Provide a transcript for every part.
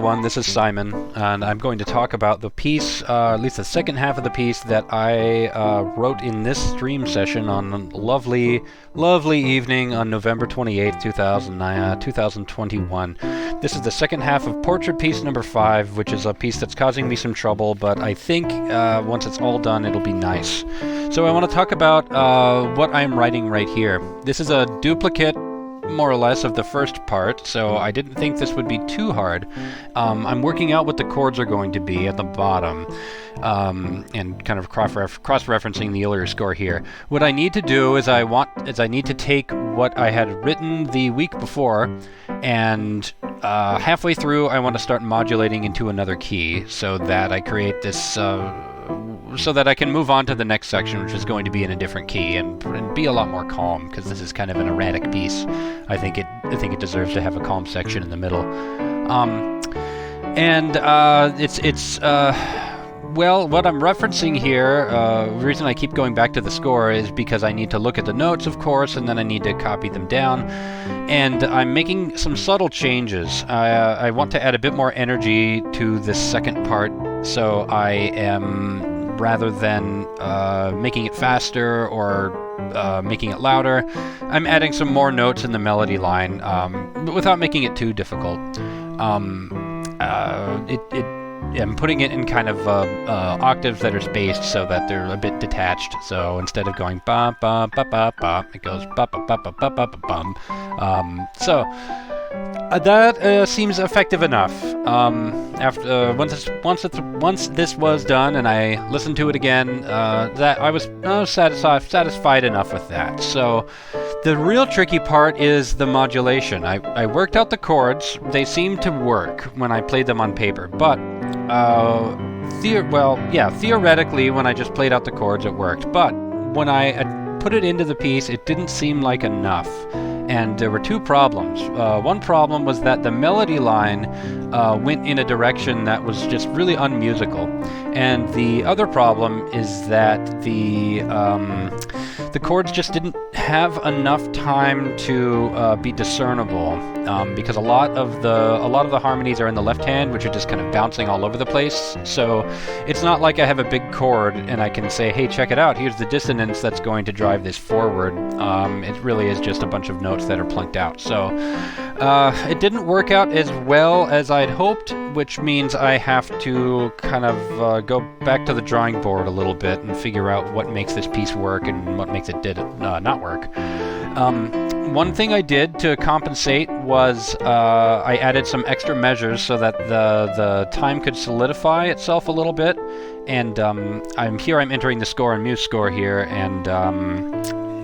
everyone, this is Simon, and I'm going to talk about the piece, at least the second half of the piece, that I wrote in this stream session on a lovely, lovely evening on November 28th, 2021. This is the second half of portrait piece number 5, which is a piece that's causing me some trouble, but I think once it's all done, it'll be nice. So I want to talk about what I'm writing right here. This is a duplicate, more or less, of the first part, so I didn't think this would be too hard. I'm working out what the chords are going to be at the bottom, and kind of cross-referencing the earlier score here. What I need to do is I need to take what I had written the week before, and halfway through I want to start modulating into another key so that I create this so that I can move on to the next section, which is going to be in a different key and be a lot more calm, because this is kind of an erratic piece. I think it deserves to have a calm section in the middle. Well, what I'm referencing here, the reason I keep going back to the score is because I need to look at the notes, of course, and then I need to copy them down. And I'm making some subtle changes. I want to add a bit more energy to this second part, so I am, rather than making it faster or making it louder, I'm adding some more notes in the melody line, but without making it too difficult. I'm putting it in kind of octaves that are spaced so that they're a bit detached. So instead of going ba ba ba ba ba, it goes ba ba ba ba ba ba ba bum. That seems effective enough. Once this was done and I listened to it again, that I was satisfied enough with that. So the real tricky part is the modulation. I worked out the chords. They seemed to work when I played them on paper, but theoretically, when I just played out the chords, it worked. But when I put it into the piece, it didn't seem like enough. And there were two problems. One problem was that the melody line went in a direction that was just really unmusical. And the other problem is that the chords just didn't have enough time to be discernible, because a lot of the harmonies are in the left hand, which are just kind of bouncing all over the place. So it's not like I have a big chord and I can say, hey, check it out, here's the dissonance that's going to drive this forward. It really is just a bunch of notes that are plunked out. So it didn't work out as well as I'd hoped, which means I have to kind of go back to the drawing board a little bit and figure out what makes this piece work and what makes it not work. One thing I did to compensate was I added some extra measures so that the time could solidify itself a little bit. And I'm entering the score in MuseScore here, and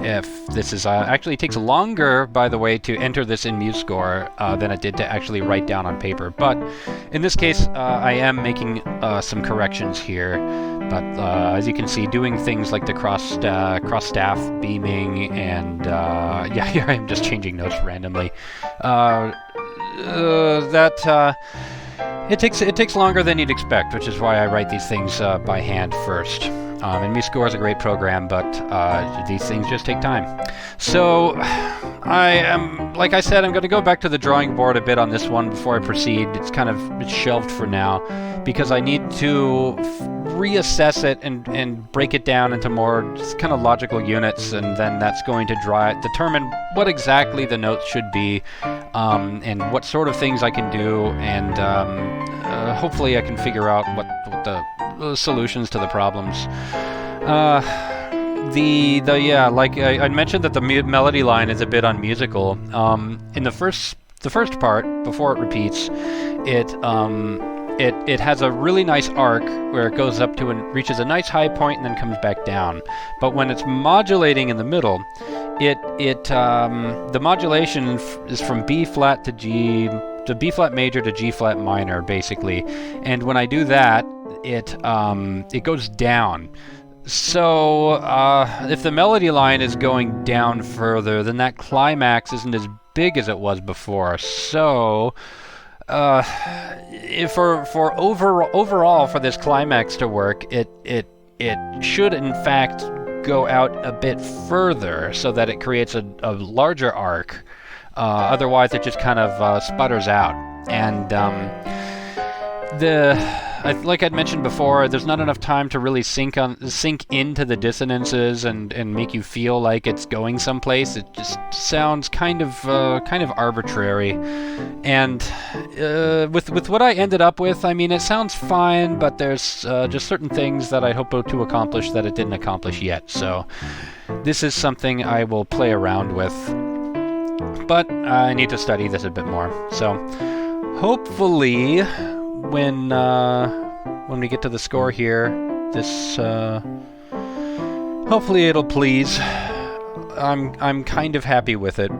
if this is actually, it takes longer, by the way, to enter this in MuseScore than it did to actually write down on paper. But in this case, I am making some corrections here. But as you can see, doing things like the cross staff beaming, and here I am just changing notes randomly. It takes longer than you'd expect, which is why I write these things by hand first. And MuseScore is a great program, but these things just take time. So like I said, I'm going to go back to the drawing board a bit on this one before I proceed. It's shelved for now, because I need to reassess it and break it down into more just kind of logical units, and then that's going to determine what exactly the notes should be, and what sort of things I can do, and hopefully I can figure out what the solutions to the problems. Like I mentioned that the melody line is a bit unmusical. In the first part, before it repeats, it has a really nice arc where it goes up to and reaches a nice high point and then comes back down. But when it's modulating in the middle, the modulation is from B flat to G, to B flat major to G flat minor, basically. And when I do that, it goes down. So if the melody line is going down further, then that climax isn't as big as it was before. So overall for this climax to work, it should in fact go out a bit further so that it creates a larger arc. Otherwise, it just kind of sputters out. And like I'd mentioned before, there's not enough time to really sink into the dissonances and make you feel like it's going someplace. It just sounds kind of arbitrary. And with what I ended up with, I mean, it sounds fine, but there's just certain things that I hope to accomplish that it didn't accomplish yet. So this is something I will play around with, but I need to study this a bit more. So hopefully, when we get to the score here, this hopefully it'll please. I'm kind of happy with it,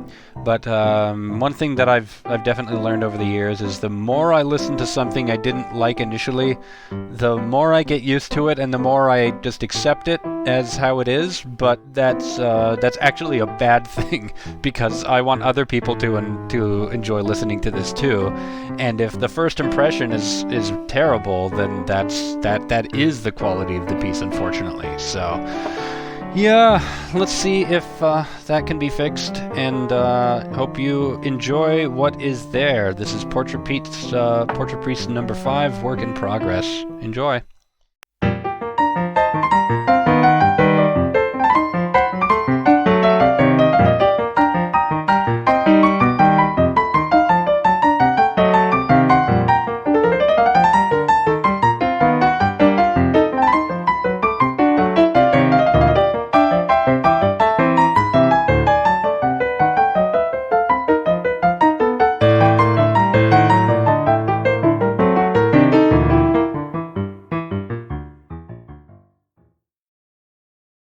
but one thing that I've definitely learned over the years is the more I listen to something I didn't like initially, the more I get used to it, and the more I just accept it as how it is. But that's actually a bad thing, because I want other people to enjoy listening to this too. And if the first impression is terrible, then that is the quality of the piece, unfortunately. So yeah, let's see if that can be fixed, and hope you enjoy what is there. This is Portrait Priest number 5, work in progress. Enjoy.